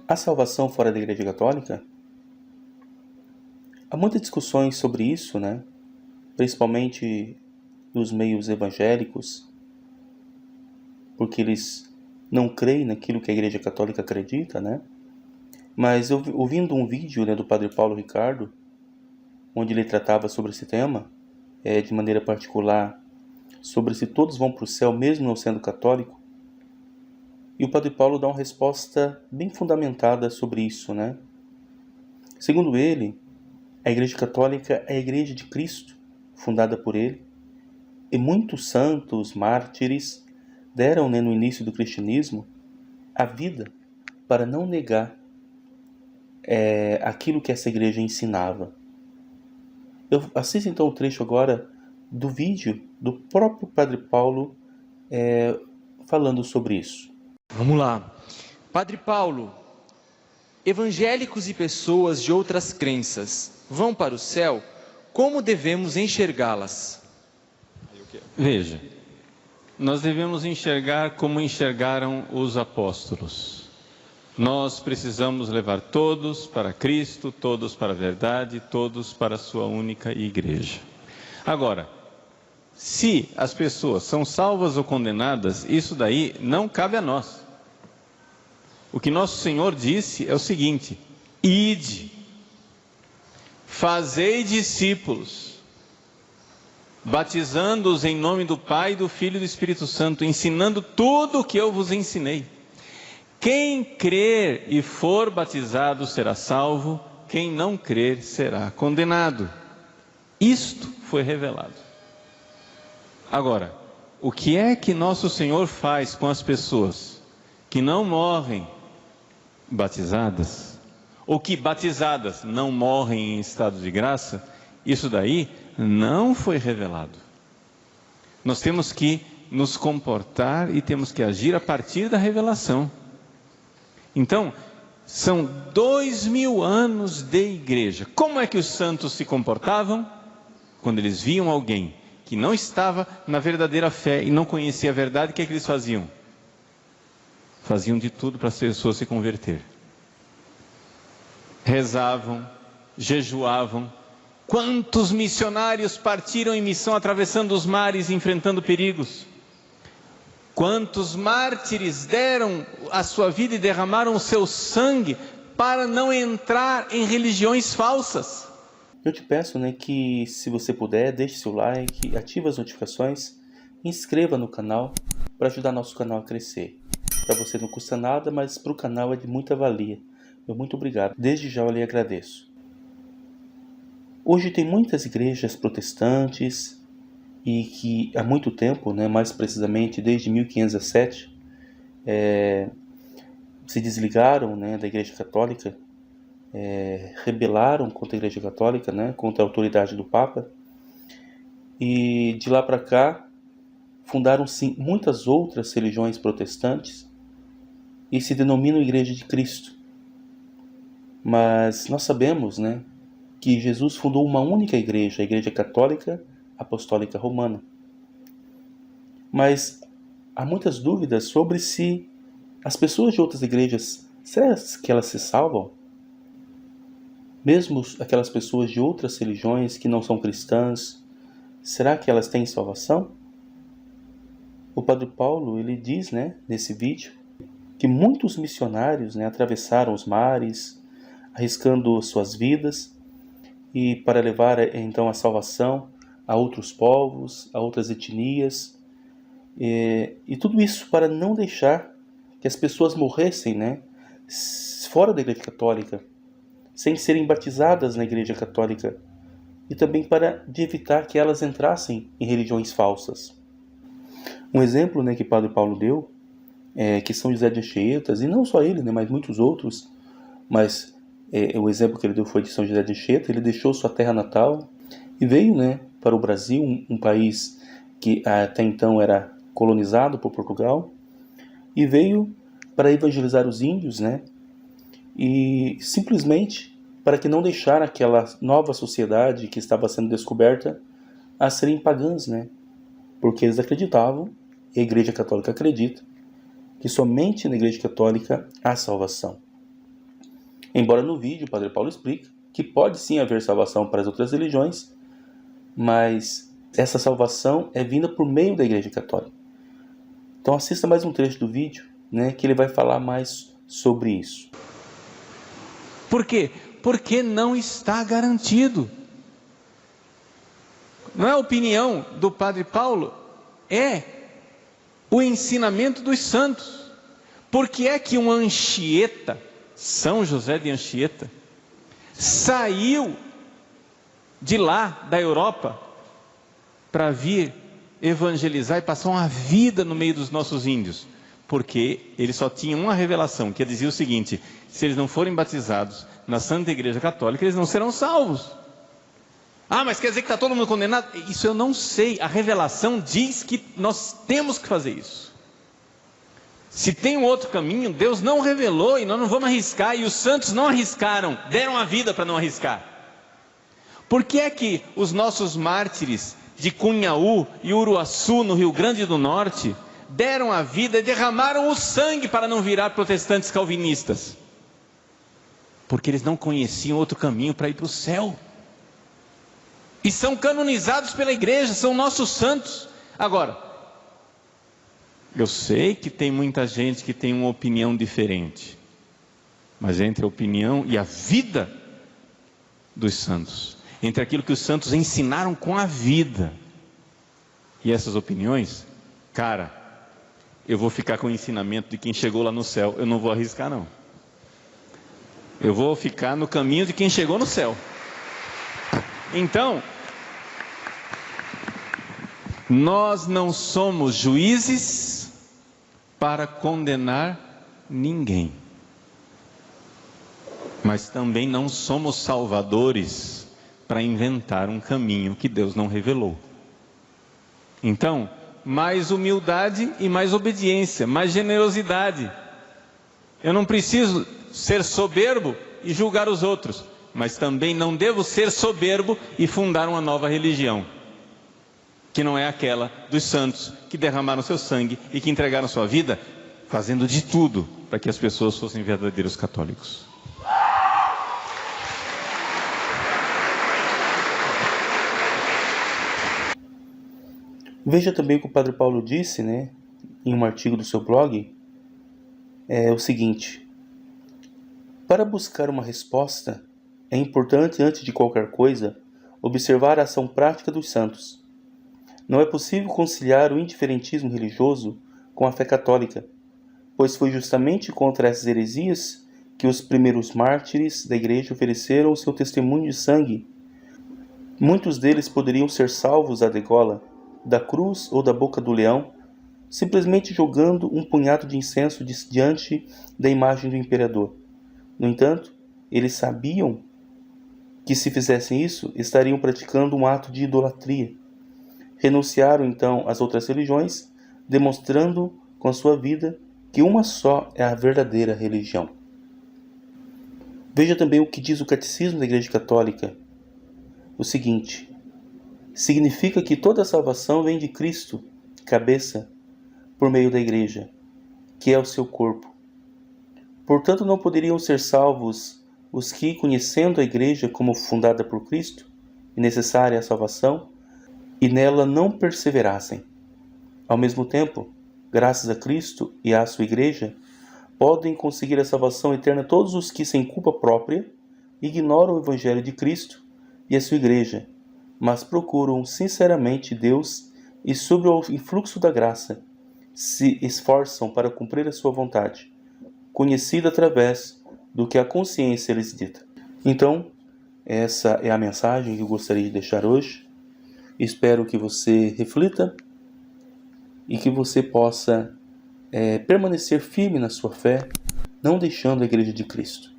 A salvação fora da Igreja Católica? Há muitas discussões sobre isso, né? Principalmente nos meios evangélicos, porque eles não creem naquilo que a Igreja Católica acredita, né? Mas eu ouvindo um vídeo, né, do Padre Paulo Ricardo, onde ele tratava sobre esse tema, de maneira particular, sobre se todos vão para o céu mesmo não sendo católico, e o Padre Paulo dá uma resposta bem fundamentada sobre isso, né? Segundo ele, a Igreja Católica é a Igreja de Cristo, fundada por ele, e muitos santos, mártires, deram, né, no início do cristianismo, a vida para não negar aquilo que essa igreja ensinava. Eu assisto então o trecho agora do vídeo do próprio Padre Paulo falando sobre isso. Vamos lá. Padre Paulo, evangélicos e pessoas de outras crenças vão para o céu, como devemos enxergá-las? Veja, nós devemos enxergar como enxergaram os apóstolos. Nós precisamos levar todos para Cristo, todos para a verdade, todos para a sua única igreja. Agora, se as pessoas são salvas ou condenadas, isso daí não cabe a nós. O que nosso Senhor disse é o seguinte: ide, fazei discípulos, batizando-os em nome do Pai, do Filho e do Espírito Santo, ensinando tudo o que eu vos ensinei. Quem crer e for batizado será salvo, quem não crer será condenado. Isto foi revelado. Agora, o que é que nosso Senhor faz com as pessoas que não morrem batizadas, ou que batizadas não morrem em estado de graça? Isso daí não foi revelado. Nós temos que nos comportar e temos que agir a partir da revelação. Então, são 2000 anos de igreja. Como é que os santos se comportavam? Quando eles viam alguém que não estava na verdadeira fé e não conhecia a verdade, o que é que eles faziam? Faziam de tudo para as pessoas se converter. Rezavam, jejuavam. Quantos missionários partiram em missão atravessando os mares, enfrentando perigos? Quantos mártires deram a sua vida e derramaram o seu sangue para não entrar em religiões falsas? Eu te peço, né, que se você puder, deixe seu like, ative as notificações, inscreva no canal para ajudar nosso canal a crescer. Para você não custa nada, mas para o canal é de muita valia. Meu muito obrigado. Desde já eu lhe agradeço. Hoje tem muitas igrejas protestantes e que há muito tempo, né, mais precisamente desde 1507, se desligaram, né, da Igreja Católica, rebelaram contra a Igreja Católica, né, contra a autoridade do Papa, e de lá para cá fundaram sim muitas outras religiões protestantes e se denominam Igreja de Cristo. Mas nós sabemos, né, que Jesus fundou uma única igreja, a Igreja Católica Apostólica Romana. Mas há muitas dúvidas sobre se as pessoas de outras igrejas, será que elas se salvam? Mesmo aquelas pessoas de outras religiões que não são cristãs, será que elas têm salvação? O Padre Paulo, ele diz, né, nesse vídeo, que muitos missionários, né, atravessaram os mares, arriscando suas vidas, e para levar então a salvação a outros povos, a outras etnias, e tudo isso para não deixar que as pessoas morressem, né, fora da Igreja Católica, sem serem batizadas na Igreja Católica, e também para evitar que elas entrassem em religiões falsas. Um exemplo, né, que Padre Paulo deu, que São José de Anchieta, e não só ele, né, mas muitos outros, mas o exemplo que ele deu foi de São José de Anchieta. Ele deixou sua terra natal e veio, né, para o Brasil, um país que até então era colonizado por Portugal, e veio para evangelizar os índios, né? E simplesmente para que não deixar aquela nova sociedade que estava sendo descoberta a serem pagãs, né? Porque eles acreditavam, e a Igreja Católica acredita, que somente na Igreja Católica há salvação. Embora no vídeo o Padre Paulo explica que pode sim haver salvação para as outras religiões, mas essa salvação é vinda por meio da Igreja Católica. Então assista mais um trecho do vídeo, né, que ele vai falar mais sobre isso. Por quê? Porque não está garantido. Não é a opinião do Padre Paulo, é o ensinamento dos santos. Por que é que um Anchieta, São José de Anchieta, saiu de lá, da Europa, para vir evangelizar e passar uma vida no meio dos nossos índios? Porque ele só tinha uma revelação, que dizia o seguinte: se eles não forem batizados na Santa Igreja Católica, eles não serão salvos. Ah, mas quer dizer que está todo mundo condenado? Isso eu não sei. A revelação diz que nós temos que fazer isso. Se tem um outro caminho, Deus não revelou e nós não vamos arriscar. E os santos não arriscaram, deram a vida para não arriscar. Por que é que os nossos mártires de Cunhaú e Uruaçu, no Rio Grande do Norte, deram a vida e derramaram o sangue para não virar protestantes calvinistas? Porque eles não conheciam outro caminho para ir para o céu. E são canonizados pela igreja, são nossos santos. Agora, eu sei que tem muita gente que tem uma opinião diferente, mas entre a opinião e a vida dos santos, entre aquilo que os santos ensinaram com a vida e essas opiniões, cara, eu vou ficar com o ensinamento de quem chegou lá no céu. Eu não vou arriscar, não. Eu vou ficar no caminho de quem chegou no céu. Então, nós não somos juízes para condenar ninguém, mas também não somos salvadores para inventar um caminho que Deus não revelou. Então, mais humildade e mais obediência, mais generosidade. Eu não preciso ser soberbo e julgar os outros, mas também não devo ser soberbo e fundar uma nova religião, que não é aquela dos santos que derramaram seu sangue e que entregaram sua vida, fazendo de tudo para que as pessoas fossem verdadeiros católicos. Veja também o que o Padre Paulo disse, né, em um artigo do seu blog, é o seguinte: para buscar uma resposta, é importante, antes de qualquer coisa, observar a ação prática dos santos. Não é possível conciliar o indiferentismo religioso com a fé católica, pois foi justamente contra essas heresias que os primeiros mártires da Igreja ofereceram o seu testemunho de sangue. Muitos deles poderiam ser salvos da degola, da cruz ou da boca do leão, simplesmente jogando um punhado de incenso diante da imagem do imperador. No entanto, eles sabiam que se fizessem isso, estariam praticando um ato de idolatria. Renunciaram então às outras religiões, demonstrando com a sua vida que uma só é a verdadeira religião. Veja também o que diz o Catecismo da Igreja Católica. O seguinte: significa que toda a salvação vem de Cristo, cabeça, por meio da Igreja, que é o seu corpo. Portanto, não poderiam ser salvos os que, conhecendo a Igreja como fundada por Cristo e necessária à salvação, e nela não perseverassem. Ao mesmo tempo, graças a Cristo e à sua Igreja, podem conseguir a salvação eterna todos os que, sem culpa própria, ignoram o Evangelho de Cristo e a sua Igreja, mas procuram sinceramente Deus e, sob o influxo da graça, se esforçam para cumprir a sua vontade, conhecida através do que a consciência lhes dita. Então, essa é a mensagem que eu gostaria de deixar hoje. Espero que você reflita e que você possa permanecer firme na sua fé, não deixando a Igreja de Cristo.